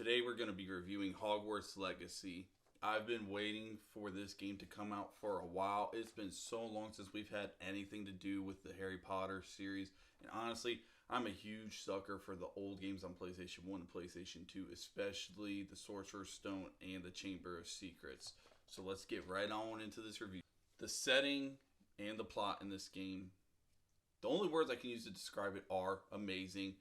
Today we're going to be reviewing Hogwarts Legacy. I've been waiting for this game to come out for a while. It's been so long since we've had anything to do with the Harry Potter series. And honestly, I'm a huge sucker for the old games on PlayStation 1 and PlayStation 2, especially the Sorcerer's Stone and the Chamber of Secrets. So let's get right on into this review. The setting and the plot in this game, the only words I can use to describe it are amazing.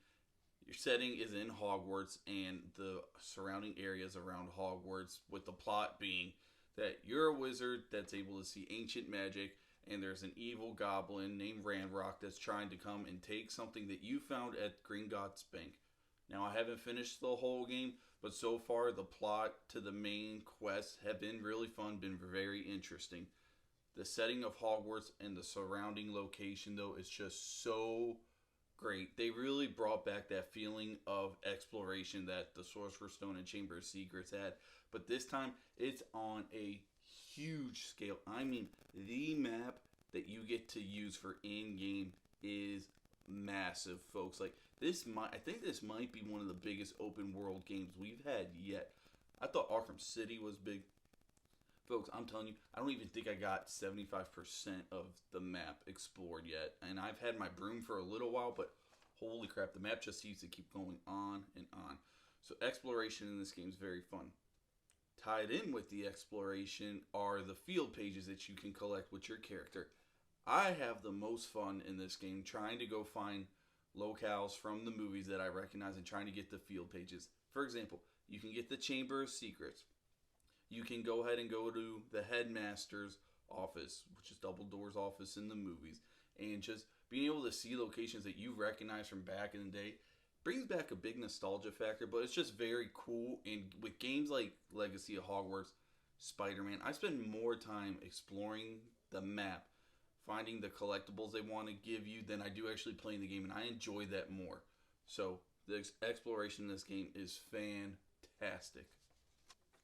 Your setting is in Hogwarts and the surrounding areas around Hogwarts, with the plot being that you're a wizard that's able to see ancient magic, and there's an evil goblin named Ranrock that's trying to come and take something that you found at Gringotts Bank. Now, I haven't finished the whole game, but so far the plot to the main quests have been really fun, been very interesting. The setting of Hogwarts and the surrounding location, though, is just so great. They really brought back that feeling of exploration that the Sorcerer's Stone and Chamber of Secrets had. But this time, it's on a huge scale. I mean, the map that you get to use for in-game is massive, folks. I think this might be one of the biggest open world games we've had yet. I thought Arkham City was big. Folks, I'm telling you, I don't even think I got 75% of the map explored yet. And I've had my broom for a little while, but holy crap, the map just seems to keep going on and on. So exploration in this game is very fun. Tied in with the exploration are the field pages that you can collect with your character. I have the most fun in this game trying to go find locales from the movies that I recognize and trying to get the field pages. For example, you can get the Chamber of Secrets. You can go ahead and go to the headmaster's office, which is Dumbledore's office in the movies, and just being able to see locations that you recognize from back in the day brings back a big nostalgia factor, but it's just very cool. And with games like Legacy of Hogwarts, Spider-Man, I spend more time exploring the map, finding the collectibles they want to give you than I do actually playing the game, and I enjoy that more. So the exploration in this game is fantastic.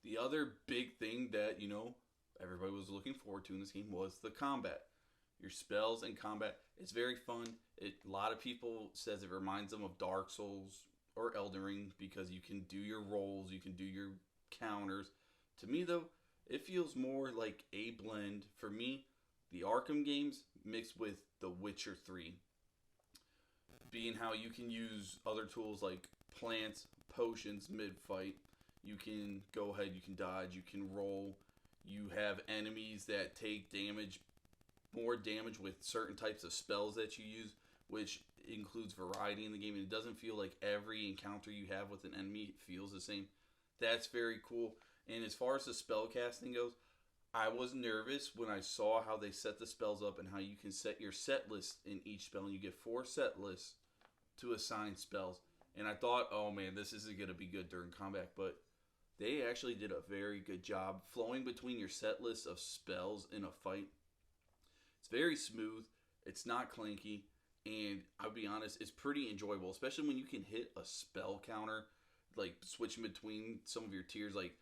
The other big thing that, everybody was looking forward to in this game was the combat. Your spells and combat, it's very fun. A lot of people says it reminds them of Dark Souls or Elden Ring because you can do your rolls, you can do your counters. To me, though, it feels more like a blend. For me, the Arkham games mixed with The Witcher 3. Being how you can use other tools like plants, potions mid-fight. You can go ahead, you can dodge, you can roll. You have enemies that take more damage with certain types of spells that you use, which includes variety in the game. And it doesn't feel like every encounter you have with an enemy feels the same. That's very cool. And as far as the spell casting goes, I was nervous when I saw how they set the spells up and how you can set your set list in each spell. And you get 4 set lists to assign spells. And I thought, oh man, this isn't going to be good during combat. But they actually did a very good job flowing between your set list of spells in a fight. It's very smooth. It's not clanky. And I'll be honest, it's pretty enjoyable, especially when you can hit a spell counter, like switching between some of your tiers, like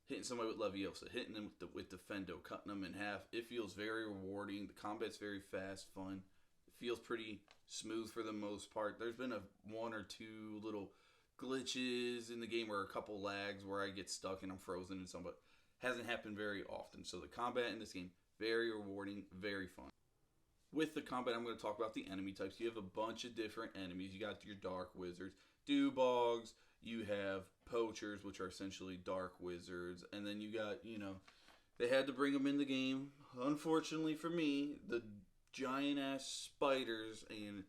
hitting somebody with Leviosa, hitting them with Defendo, cutting them in half. It feels very rewarding. The combat's very fast, fun. It feels pretty smooth for the most part. There's been one or two little glitches in the game or a couple lags where I get stuck and I'm frozen and something, but hasn't happened very often. So the combat in this game, very rewarding, very fun. With the combat, I'm going to talk about the enemy types. You have a bunch of different enemies. You got your dark wizards, dewbogs, you have poachers, which are essentially dark wizards, and then you got, they had to bring them in the game, unfortunately for me, the giant ass spiders. And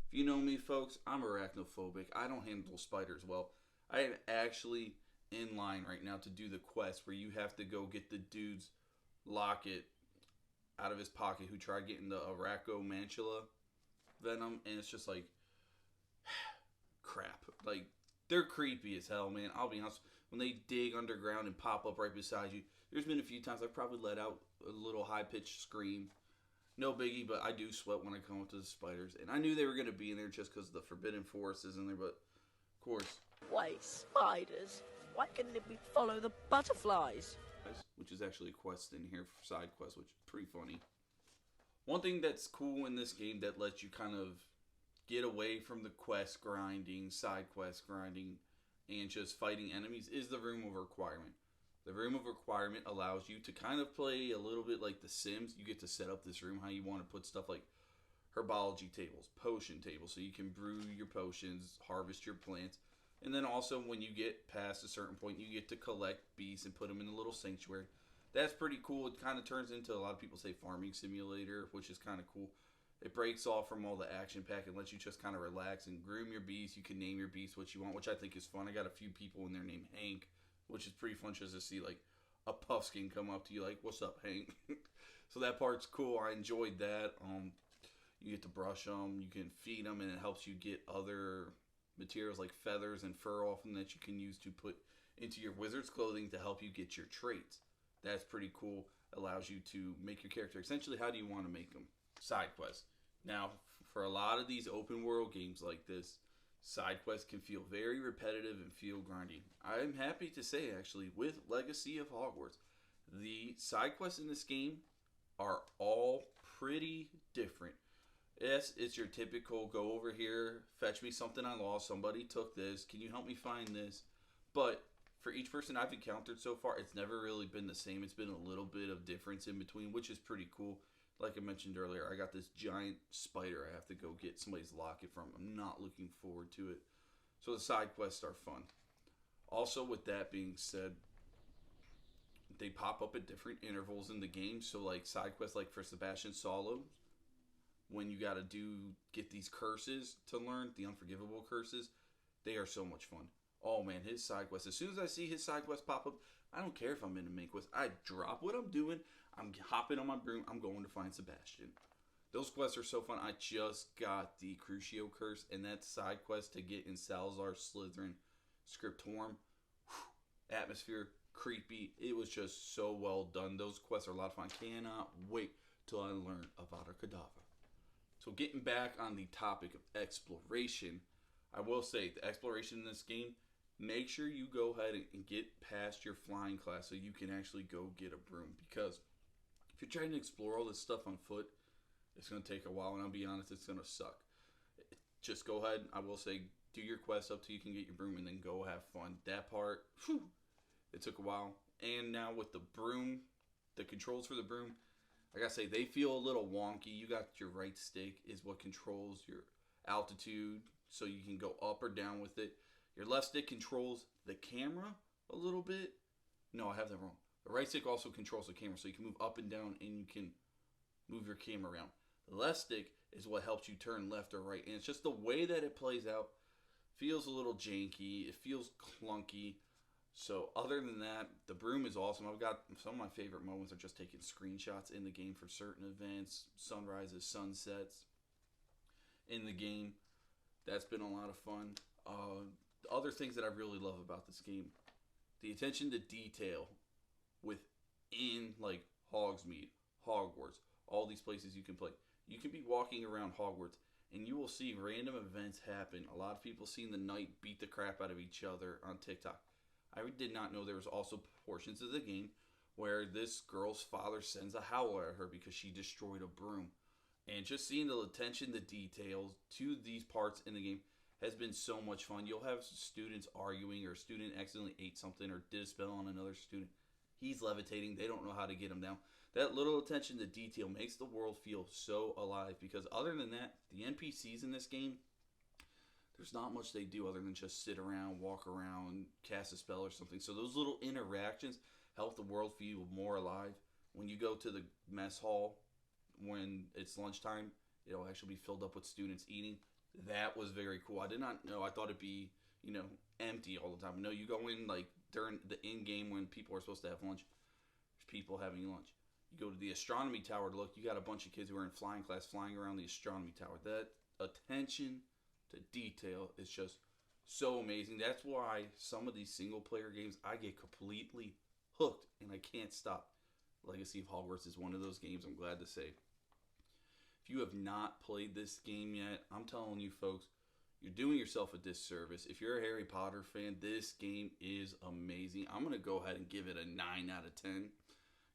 if you know me, folks, I'm arachnophobic. I don't handle spiders well. I am actually in line right now to do the quest where you have to go get the dude's locket out of his pocket who tried getting the Arachomantula venom, and it's just like crap. Like, they're creepy as hell, man. I'll be honest. When they dig underground and pop up right beside you, there's been a few times I've probably let out a little high-pitched scream. No biggie, but I do sweat when I come up to the spiders. And I knew they were going to be in there just because the Forbidden Forest is in there, but of course. Why spiders? Why couldn't we follow the butterflies? Which is actually a quest in here, side quest, which is pretty funny. One thing that's cool in this game that lets you kind of get away from the quest grinding, side quest grinding, and just fighting enemies is the Room of Requirement. The Room of Requirement allows you to kind of play a little bit like The Sims. You get to set up this room how you want to put stuff like herbology tables, potion tables, so you can brew your potions, harvest your plants. And then also, when you get past a certain point, you get to collect beasts and put them in a little sanctuary. That's pretty cool. It kind of turns into, a lot of people say, farming simulator, which is kind of cool. It breaks off from all the action pack and lets you just kind of relax and groom your beast. You can name your beast what you want, which I think is fun. I got a few people in there named Hank, which is pretty fun just to see like a puffskin come up to you like, "What's up, Hank?" So that part's cool. I enjoyed that. You get to brush them, you can feed them, and it helps you get other materials like feathers and fur off them that you can use to put into your wizard's clothing to help you get your traits. That's pretty cool. Allows you to make your character. Essentially, how do you want to make them? Side quests. Now, for a lot of these open world games like this, side quests can feel very repetitive and feel grindy. I'm happy to say, actually, with Legacy of Hogwarts, the side quests in this game are all pretty different. Yes, it's your typical go over here, fetch me something I lost, somebody took this, can you help me find this? But for each person I've encountered so far, it's never really been the same. It's been a little bit of difference in between, which is pretty cool. Like I mentioned earlier, I got this giant spider I have to go get somebody's locket from. I'm not looking forward to it. So the side quests are fun. Also, with that being said, they pop up at different intervals in the game. So like side quests like for Sebastian Solo, when you gotta get these curses to learn, the unforgivable curses, they are so much fun. Oh man, his side quest. As soon as I see his side quest pop up, I don't care if I'm in a main quest. I drop what I'm doing. I'm hopping on my broom. I'm going to find Sebastian. Those quests are so fun. I just got the Crucio curse, and that side quest to get in Salazar Slytherin Scriptorum. Whew, atmosphere, creepy. It was just so well done. Those quests are a lot of fun. Cannot wait till I learn about our Kedavra. So getting back on the topic of exploration, I will say the exploration in this game, make sure you go ahead and get past your flying class so you can actually go get a broom. Because if you're trying to explore all this stuff on foot, it's going to take a while, and I'll be honest, it's going to suck. Just go ahead, I will say, do your quest up till you can get your broom, and then go have fun. That part, whew, it took a while. And now with the broom, the controls for the broom, I gotta say, they feel a little wonky. You got your right stick is what controls your altitude, so you can go up or down with it. Your left stick controls the camera a little bit. No, I have that wrong. The right stick also controls the camera, so you can move up and down, and you can move your camera around. The left stick is what helps you turn left or right, and it's just the way that it plays out feels a little janky. It feels clunky. So other than that, the broom is awesome. I've got some of my favorite moments are just taking screenshots in the game for certain events, sunrises, sunsets in the game. That's been a lot of fun. Other things that I really love about this game, the attention to detail within like Hogsmeade, Hogwarts, all these places you can play. You can be walking around Hogwarts and you will see random events happen. A lot of people seen the knight beat the crap out of each other on TikTok. I did not know there was also portions of the game where this girl's father sends a howl at her because she destroyed a broom. And just seeing the attention to details to these parts in the game has been so much fun. You'll have students arguing, or a student accidentally ate something or did a spell on another student. He's levitating. They don't know how to get him down. That little attention to detail makes the world feel so alive, because other than that, the NPCs in this game, there's not much they do other than just sit around, walk around, cast a spell or something. So those little interactions help the world feel more alive. When you go to the mess hall, when it's lunchtime, it'll actually be filled up with students eating. That was very cool. I did not know. I thought it'd be, empty all the time. No, you go in like during the in-game when people are supposed to have lunch. There's people having lunch. You go to the astronomy tower to look. You got a bunch of kids who are in flying class flying around the astronomy tower. That attention to detail is just so amazing. That's why some of these single player games I get completely hooked and I can't stop. Legacy of Hogwarts is one of those games, I'm glad to say. If you have not played this game yet, I'm telling you folks, you're doing yourself a disservice. If you're a Harry Potter fan, this game is amazing. I'm going to go ahead and give it a 9 out of 10.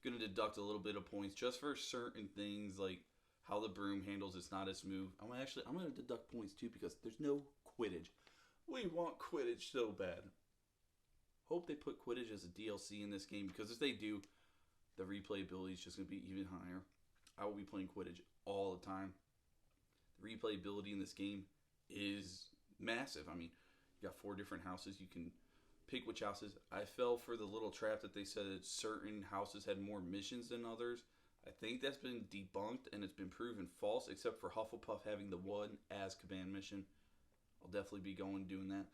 Going to deduct a little bit of points just for certain things like how the broom handles. It's not as smooth. I'm going to deduct points too because there's no Quidditch. We want Quidditch so bad. hope they put Quidditch as a DLC in this game, because if they do, the replayability is just going to be even higher. I will be playing Quidditch all the time. The replayability in this game is massive. I mean, you got 4 different houses. You can pick which houses. I fell for the little trap that they said that certain houses had more missions than others. I think that's been debunked and it's been proven false, except for Hufflepuff having the one Azkaban mission. I'll definitely be going doing that.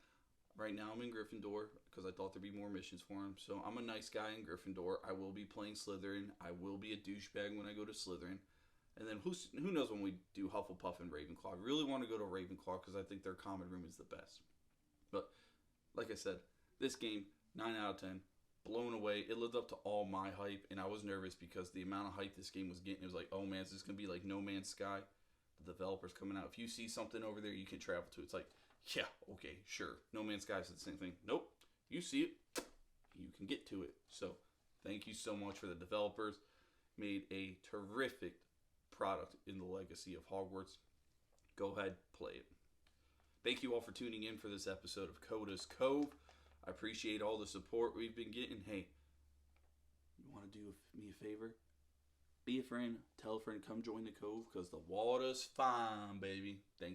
Right now I'm in Gryffindor because I thought there'd be more missions for him. So I'm a nice guy in Gryffindor. I will be playing Slytherin. I will be a douchebag when I go to Slytherin. And then who knows when we do Hufflepuff and Ravenclaw. I really want to go to Ravenclaw because I think their common room is the best. But like I said, this game, 9 out of 10. Blown away. It lived up to all my hype, and I was nervous because the amount of hype this game was getting, it was like, oh man, is this going to be like No Man's Sky? The developers coming out. If you see something over there, you can travel to. It's like, yeah, okay, sure. No Man's Sky is the same thing. Nope. You see it, you can get to it. So, thank you so much for the developers. Made a terrific product in the Legacy of Hogwarts. Go ahead, play it. Thank you all for tuning in for this episode of Coda's Cove. I appreciate all the support we've been getting. Hey, you want to do me a favor? Be a friend. Tell a friend. Come join the Cove because the water's fine, baby. Thanks.